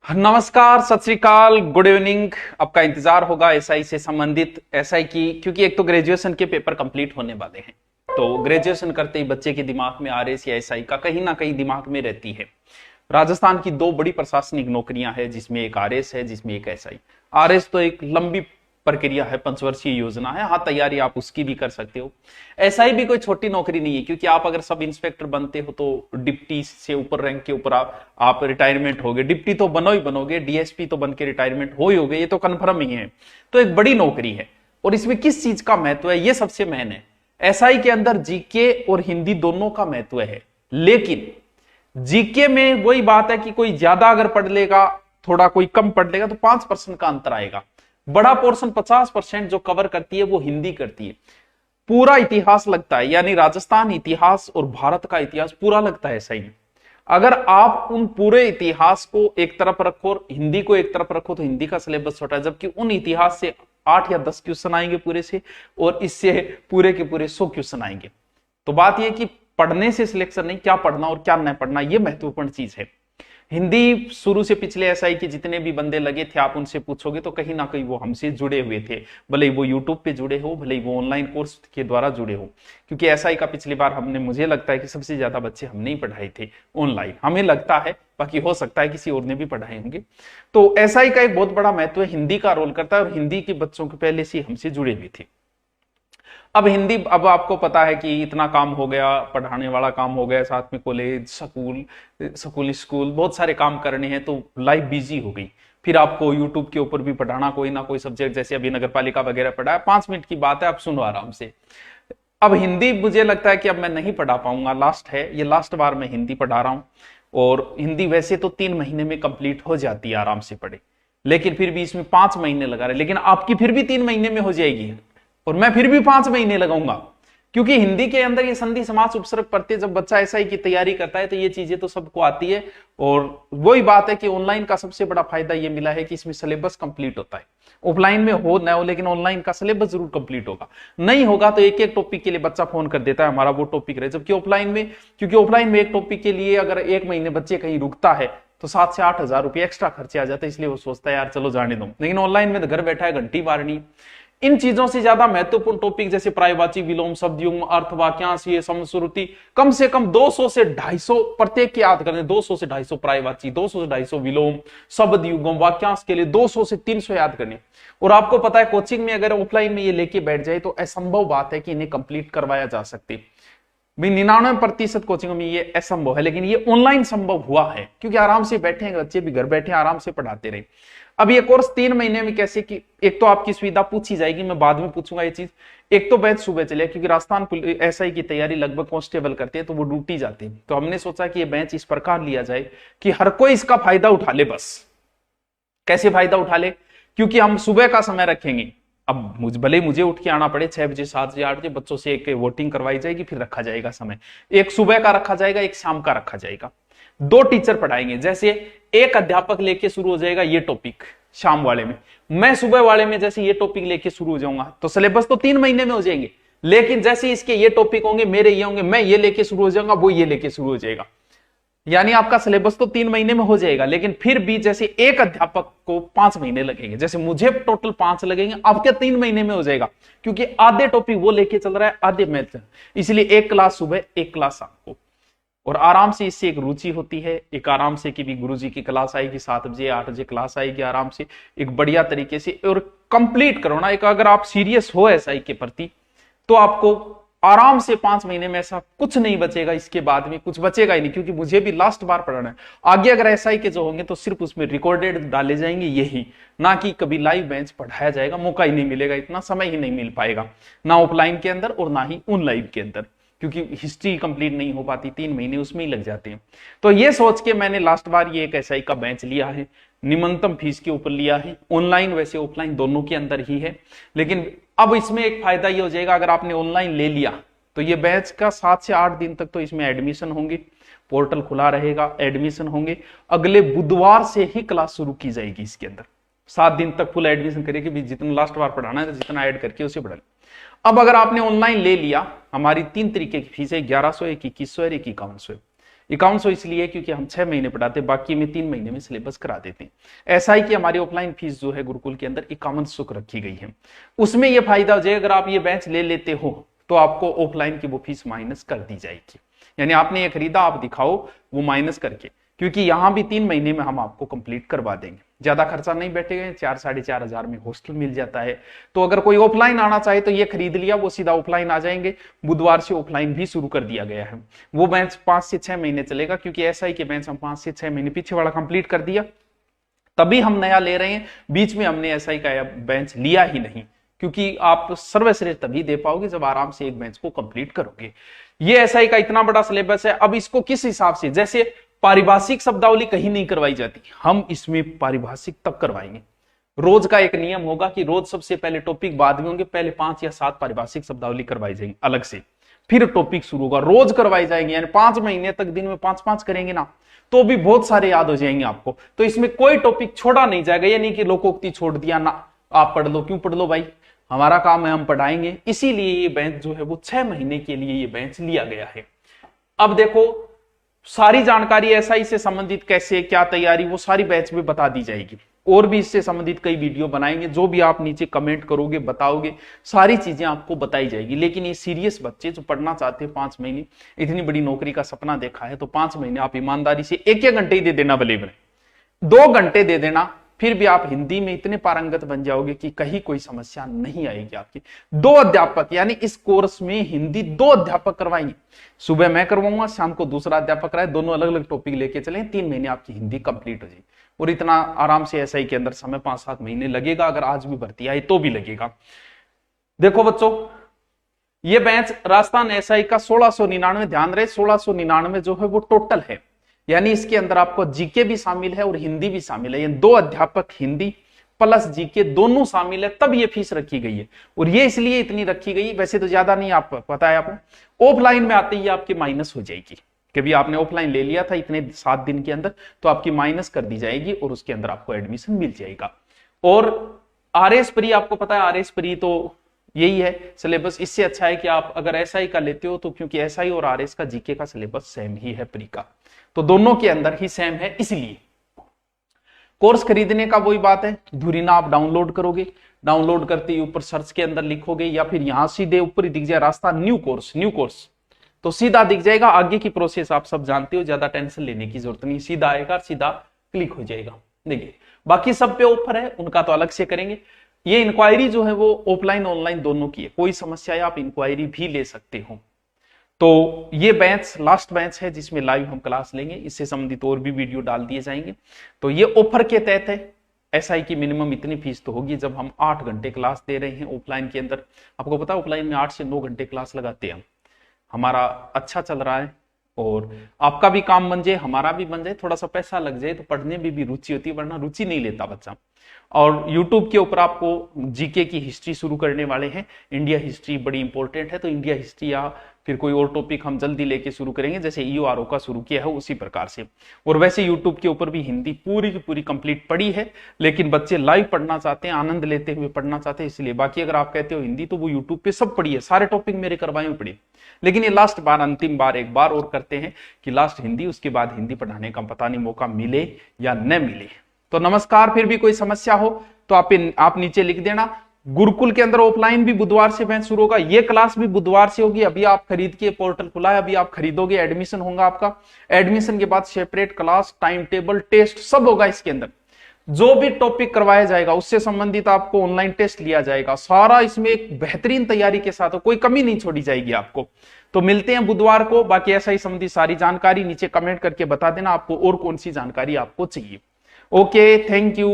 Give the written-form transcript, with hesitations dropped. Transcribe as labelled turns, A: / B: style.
A: नमस्कार, सत श्री अकाल, गुड इवनिंग। आपका इंतजार होगा एसआई से संबंधित एसआई की, क्योंकि एक तो ग्रेजुएशन के पेपर कंप्लीट होने वाले हैं। तो ग्रेजुएशन करते ही बच्चे के दिमाग में आरएस या एसआई का कहीं ना कहीं दिमाग में रहती है। राजस्थान की दो बड़ी प्रशासनिक नौकरियां हैं, जिसमें एक आरएस है, जिसमें एक एसआई। आरएस तो एक लंबी प्रक्रिया है, 5 वर्षीय योजना है। हाँ, तैयारी आप उसकी भी कर सकते हो। एसआई भी कोई छोटी नौकरी नहीं है, क्योंकि आप अगर सब इंस्पेक्टर बनते हो तो डिप्टी से ऊपर रैंक के ऊपर आप रिटायरमेंट होगे। डिप्टी तो बनो ही बनोगे, डीएसपी तो बन के रिटायरमेंट हो ही होगे, ये तो कन्फर्म ही है। तो एक बड़ी नौकरी है। और इसमें किस चीज का महत्व है, ये सबसे मेन है। एसआई के अंदर जीके और हिंदी दोनों का महत्व है, लेकिन जीके में वही बात है कि कोई ज्यादा अगर पढ़ लेगा, थोड़ा कोई कम पढ़ लेगा, तो 5% का अंतर आएगा। बड़ा पोर्शन 50% जो कवर करती है वो हिंदी करती है। पूरा इतिहास लगता है, यानी राजस्थान इतिहास और भारत का इतिहास पूरा लगता है सही में। अगर आप उन पूरे इतिहास को एक तरफ रखो और हिंदी को एक तरफ रखो तो हिंदी का सिलेबस छोटा है, जबकि उन इतिहास से 8 या 10 क्वेश्चन आएंगे पूरे से, और इससे पूरे के पूरे 100 क्वेश्चन आएंगे। तो बात यह कि पढ़ने से सिलेक्शन नहीं, क्या पढ़ना और क्या नहीं पढ़ना, यह महत्वपूर्ण चीज है। हिंदी शुरू से पिछले एसआई के जितने भी बंदे लगे थे, आप उनसे पूछोगे तो कहीं ना कहीं वो हमसे जुड़े हुए थे। भले ही वो यूट्यूब पे जुड़े हो, भले ही वो ऑनलाइन कोर्स के द्वारा जुड़े हो। क्योंकि एसआई का पिछली बार हमने, मुझे लगता है कि सबसे ज्यादा बच्चे हमने ही पढ़ाए थे ऑनलाइन, हमें लगता है। बाकी हो सकता है किसी और ने भी पढ़ाए होंगे। तो एसआई का एक बहुत बड़ा महत्व है, हिंदी का रोल करता है, और हिंदी के बच्चों के पहले से हमसे जुड़े हुए थे। अब हिंदी, अब आपको पता है कि इतना काम हो गया, पढ़ाने वाला काम हो गया, साथ में कॉलेज, स्कूल बहुत सारे काम करने हैं, तो लाइफ बिजी हो गई। फिर आपको यूट्यूब के ऊपर भी पढ़ाना कोई ना कोई सब्जेक्ट, जैसे अभी नगर पालिका वगैरह पढ़ा, 5 मिनट की बात है, आप सुनो आराम से। अब हिंदी मुझे लगता है कि अब मैं नहीं पढ़ा पाऊंगा, लास्ट है ये, लास्ट बार मैं हिंदी पढ़ा रहा हूं। और हिंदी वैसे तो 3 महीने में कंप्लीट हो जाती है, आराम से पढ़े, लेकिन फिर भी इसमें 5 महीने लगा रहे। लेकिन आपकी फिर भी 3 महीने में हो जाएगी, और मैं फिर भी 5 महीने लगाऊंगा, क्योंकि हिंदी के अंदर ये संधि समास उपसर्ग प्रत्यय, जब बच्चा एसआई की तैयारी करता है तो ये चीजें तो सबको आती है। और वही बात है कि ऑनलाइन का सबसे बड़ा फायदा ये मिला है कि इसमें सिलेबस कंप्लीट होता है। ऑफलाइन में हो ना हो, लेकिन ऑनलाइन का सिलेबस जरूर कंप्लीट होगा। नहीं होगा तो एक एक टॉपिक के लिए बच्चा फोन कर देता है, हमारा वो टॉपिक रहे। जबकि ऑफलाइन में, क्योंकि ऑफलाइन में एक टॉपिक के लिए अगर 1 महीने बच्चे कहीं रुकता है तो 7 से 8 हजार रुपये एक्स्ट्रा खर्चे आ जाते हैं, इसलिए वो सोचता है यार चलो जाने दो। लेकिन ऑनलाइन में तो घर बैठा है, घंटी मारनी। इन चीजों से ज्यादा महत्वपूर्ण टॉपिक जैसे प्रायवाची, विलोम, शब्दयुग्म, अर्थ, वाक्यांश, ये समश्रुति, कम से कम 200 से 250 प्रत्येक की याद करने, 200 से 250 प्रायवाची, 200 से 250 विलोम, शब्द युग्म, वाक्यांश के लिए 200 से 300 याद करने। और आपको पता है कोचिंग में अगर ऑफलाइन में ये लेके बैठ जाए तो असंभव बात है कि इन्हें कंप्लीट करवाया जा सकते। 99% कोचिंगों में ये असंभव है, लेकिन ये ऑनलाइन संभव हुआ है, क्योंकि आराम से बैठे हैं बच्चे भी, घर बैठे आराम से पढ़ाते रहे। अब ये कोर्स 3 महीने में कैसे कि एक तो आपकी सुविधा पूछी जाएगी, मैं बाद में पूछूंगा ये चीज। एक तो बैच सुबह चले, क्योंकि राजस्थान एसआई की तैयारी लगभग कांस्टेबल करते हैं तो वो ड्यूटी जाते हैं। तो हमने सोचा कि ये बैच इस प्रकार लिया जाए कि हर कोई इसका फायदा उठा ले। बस कैसे फायदा उठा ले, क्योंकि हम सुबह का समय रखेंगे। अब भले मुझे उठ के आना पड़े 6 बजे, 7 बजे, 8 बजे, बच्चों से एक वोटिंग करवाई जाएगी, फिर रखा जाएगा समय। एक सुबह का रखा जाएगा, एक शाम का रखा जाएगा। 2 टीचर पढ़ाएंगे, जैसे एक अध्यापक लेके शुरू हो जाएगा ये टॉपिक शाम वाले में, मैं सुबह वाले में जैसे ये टॉपिक लेके शुरू हो जाऊंगा, तो सिलेबस तो 3 महीने में हो जाएंगे। लेकिन जैसे इसके ये टॉपिक होंगे, मेरे ये होंगे, मैं ये लेके शुरू हो जाऊंगा, वो ये लेके शुरू हो जाएगा। यानी आपका सिलेबस तो 3 महीने में हो जाएगा, लेकिन फिर भी जैसे एक अध्यापक को 5 महीने लगेंगे, जैसे मुझे टोटल 5 लगेंगे, आपके 3 महीने में हो जाएगा, क्योंकि आधे टॉपिक वो लेके चल रहा है, आधे मैथ। इसलिए एक क्लास सुबह, एक क्लास शाम को, और आराम से इससे एक रुचि होती है, एक आराम से कि भी गुरुजी की क्लास आएगी 7 बजे, 8 बजे क्लास आएगी, आराम से एक बढ़िया तरीके से और कंप्लीट करो ना। एक अगर आप सीरियस हो एसआई के प्रति, तो आपको आराम से 5 महीने में ऐसा कुछ नहीं बचेगा, इसके बाद में कुछ बचेगा ही नहीं। क्योंकि मुझे भी लास्ट बार पढ़ाना है, आगे अगर एसआई के जो होंगे तो सिर्फ उसमें रिकॉर्डेड डाले जाएंगे, यही ना कि कभी लाइव बेंच पढ़ाया जाएगा, मौका ही नहीं मिलेगा, इतना समय ही नहीं मिल पाएगा, ना ऑफलाइन के अंदर और ना ही ऑनलाइन के अंदर, क्योंकि हिस्ट्री कंप्लीट नहीं हो पाती, 3 महीने उसमें ही लग जाते हैं। तो ये सोच के मैंने लास्ट बार ये एक एसआई का बेंच लिया है, निम्नतम फीस के ऊपर लिया है। ऑनलाइन वैसे ऑफलाइन दोनों के अंदर ही है, लेकिन अब इसमें एक फायदा ये हो जाएगा, अगर आपने ऑनलाइन ले लिया तो ये बैच का 7 से 8 दिन तक तो इसमें एडमिशन होंगे, पोर्टल खुला रहेगा, एडमिशन होंगे। अगले बुधवार से ही क्लास शुरू की जाएगी इसके अंदर, 7 दिन तक फुल एडमिशन करिए भी, जितना लास्ट बार पढ़ाना है तो जितना ऐड करके उसे पढ़ा। अब अगर आपने ऑनलाइन ले लिया, हमारी 3 तरीके की फीस है, 1100, 2100 और 5100। 5100 इसलिए क्योंकि हम 6 महीने पढ़ाते, बाकी में 3 महीने में सिलेबस करा देते हैं। एसआई की हमारी ऑफलाइन फीस जो है गुरुकुल के अंदर 5100 रखी गई है। उसमें यह फायदा हो जाए, अगर आप ये बेंच ले लेते हो तो आपको ऑफलाइन की वो फीस माइनस कर दी जाएगी। यानी आपने ये खरीदा, आप दिखाओ वो माइनस करके, क्योंकि यहां भी 3 महीने में हम आपको कंप्लीट करवा देंगे। ज्यादा खर्चा नहीं बैठेगा, 4-4.5 में हॉस्टल मिल जाता है। तो अगर कोई ऑफलाइन आना चाहे तो ये खरीद लिया, वो सीधा ऑफलाइन आ जाएंगे। बुधवार से ऑफलाइन भी शुरू कर दिया गया है। वो बेंच 5 से 6 महीने चलेगा, क्योंकि एसआई के बेंच हम 5 से 6 महीने पीछे वाला कंप्लीट कर दिया, तभी हम नया ले रहे हैं। बीच में हमने एसआई का बेंच लिया ही नहीं, क्योंकि आप सर्वश्रेष्ठ तभी दे पाओगे जब आराम से एक बेंच को कंप्लीट करोगे। ये एसआई का इतना बड़ा सिलेबस है। अब इसको किस हिसाब से, जैसे पारिभाषिक शब्दावली कहीं नहीं करवाई जाती, हम इसमें पारिभाषिक तब करवाएंगे। रोज का एक नियम होगा कि रोज सबसे पहले टॉपिक, बाद में होंगे पहले 5 या 7 पारिभाषिक शब्दावली करवाई जाएंगी अलग से, फिर टॉपिक शुरू होगा, रोज करवाई जाएंगे। यानी 5 महीने तक दिन में 5-5 करेंगे ना, तो भी बहुत सारे याद हो जाएंगे आपको। तो इसमें कोई टॉपिक छोड़ा नहीं जाएगा। ये नहीं कि लोकोक्ति छोड़ दिया ना, आप पढ़ लो, क्यों पढ़ लो भाई, हमारा काम है हम पढ़ाएंगे। इसीलिए ये बेंच जो है वो 6 महीने के लिए ये बेंच लिया गया है। अब देखो, सारी जानकारी एसआई से संबंधित कैसे क्या तैयारी, वो सारी बैच में बता दी जाएगी। और भी इससे संबंधित कई वीडियो बनाएंगे, जो भी आप नीचे कमेंट करोगे बताओगे, सारी चीजें आपको बताई जाएगी। लेकिन ये सीरियस बच्चे जो पढ़ना चाहते हैं, 5 महीने इतनी बड़ी नौकरी का सपना देखा है, तो 5 महीने आप ईमानदारी से 1-1 घंटे ही दे देना, भले भले 2 घंटे दे देना, फिर भी आप हिंदी में इतने पारंगत बन जाओगे कि कहीं कोई समस्या नहीं आएगी आपकी। 2 अध्यापक, यानी इस कोर्स में हिंदी 2 अध्यापक करवाएंगे। सुबह मैं करवाऊंगा, शाम को दूसरा अध्यापक कराए, दोनों अलग अलग टॉपिक लेके चले। 3 महीने आपकी हिंदी कंप्लीट हो जाएगी। और इतना आराम से एसआई के अंदर समय 5-7 महीने लगेगा, अगर आज भी भर्ती आई तो भी लगेगा। देखो बच्चों, ये बेंच राजस्थान एसआई का 1699, ध्यान रहे 1699 जो है वो टोटल है। यानी इसके अंदर आपको जीके भी शामिल है और हिंदी भी शामिल है। ये 2 अध्यापक हिंदी प्लस जीके दोनों शामिल है, तब ये फीस रखी गई है। और ये इसलिए इतनी रखी गई, वैसे तो ज्यादा नहीं, आप पता है आपको, ऑफलाइन में आते ही आपकी माइनस हो जाएगी। कभी आपने ऑफलाइन ले लिया था इतने 7 दिन के अंदर, तो आपकी माइनस कर दी जाएगी और उसके अंदर आपको एडमिशन मिल जाएगा। और आरएस प्री, आपको पता है आरएस प्री तो यही है सिलेबस। इससे अच्छा है कि आप अगर एसआई का लेते हो तो, क्योंकि एसआई और आरएस का जीके का सिलेबस सेम ही है प्री का, तो दोनों के अंदर ही सेम है। इसलिए कोर्स खरीदने का वही बात है, धुरीना आप डाउनलोड करोगे, डाउनलोड करते ही ऊपर सर्च के अंदर लिखोगे, या फिर यहां सीधे ऊपर ही दिख जाए रास्ता न्यू कोर्स, तो सीधा दिख जाएगा। आगे की प्रोसेस आप सब जानते हो, ज्यादा टेंशन लेने की जरूरत नहीं, सीधा आएगा, सीधा क्लिक हो जाएगा। देखिए बाकी सब पे ऑफर है, उनका तो अलग से करेंगे। ये इंक्वायरी जो है वो ऑफलाइन ऑनलाइन दोनों की है, कोई समस्या है आप इंक्वायरी भी ले सकते हो। तो ये बैच लास्ट बैच है जिसमें लाइव हम क्लास लेंगे, इससे संबंधित और भी वीडियो डाल दिए जाएंगे। तो ये ऑफर के तहत है। एसआई की मिनिमम इतनी फीस तो होगी जब हम 8 घंटे क्लास दे रहे हैं ऑफलाइन के अंदर। आपको पता है ऑफलाइन में 8 से 9 घंटे क्लास लगाते हैं हम। हमारा अच्छा चल रहा है और आपका भी काम बन जाए, हमारा भी बन जाए, थोड़ा सा पैसा लग जाए तो पढ़ने में भी रुचि होती है, वरना रुचि नहीं लेता बच्चा। और YouTube के ऊपर आपको जीके की हिस्ट्री शुरू करने वाले हैं। इंडिया हिस्ट्री बड़ी इंपॉर्टेंट है, तो इंडिया हिस्ट्री या फिर कोई और टॉपिक हम जल्दी लेके शुरू करेंगे, जैसे EORO का शुरू किया है उसी प्रकार से। और वैसे YouTube के ऊपर भी हिंदी पूरी की पूरी कंप्लीट पढ़ी है, लेकिन बच्चे लाइव पढ़ना चाहते हैं, आनंद लेते हुए पढ़ना चाहते हैं, इसलिए। बाकी अगर आप कहते हो हिंदी, तो वो YouTube पे सब पढ़ी है, सारे टॉपिक मेरे करवाए हुए पढ़ी। लेकिन ये लास्ट बार, अंतिम बार एक बार और करते हैं कि लास्ट हिंदी, उसके बाद हिंदी पढ़ाने का पता नहीं मौका मिले या न मिले। तो नमस्कार, फिर भी कोई समस्या हो तो आप नीचे लिख देना। गुरुकुल के अंदर ऑफलाइन भी बुधवार से बैच शुरू होगा, ये क्लास भी बुधवार से होगी। अभी आप खरीद के, पोर्टल खुला है, अभी आप खरीदोगे, एडमिशन होगा आपका। एडमिशन के बाद separate class, time table, test सब होगा इसके अंदर। जो भी टॉपिक करवाया जाएगा उससे संबंधित आपको ऑनलाइन टेस्ट लिया जाएगा, सारा इसमें एक बेहतरीन तैयारी के साथ, कोई कमी नहीं छोड़ी जाएगी आपको। तो मिलते हैं बुधवार को। बाकी ऐसा ही संबंधित सारी जानकारी नीचे कमेंट करके बता देना आपको और कौन सी जानकारी आपको चाहिए। Okay, thank you.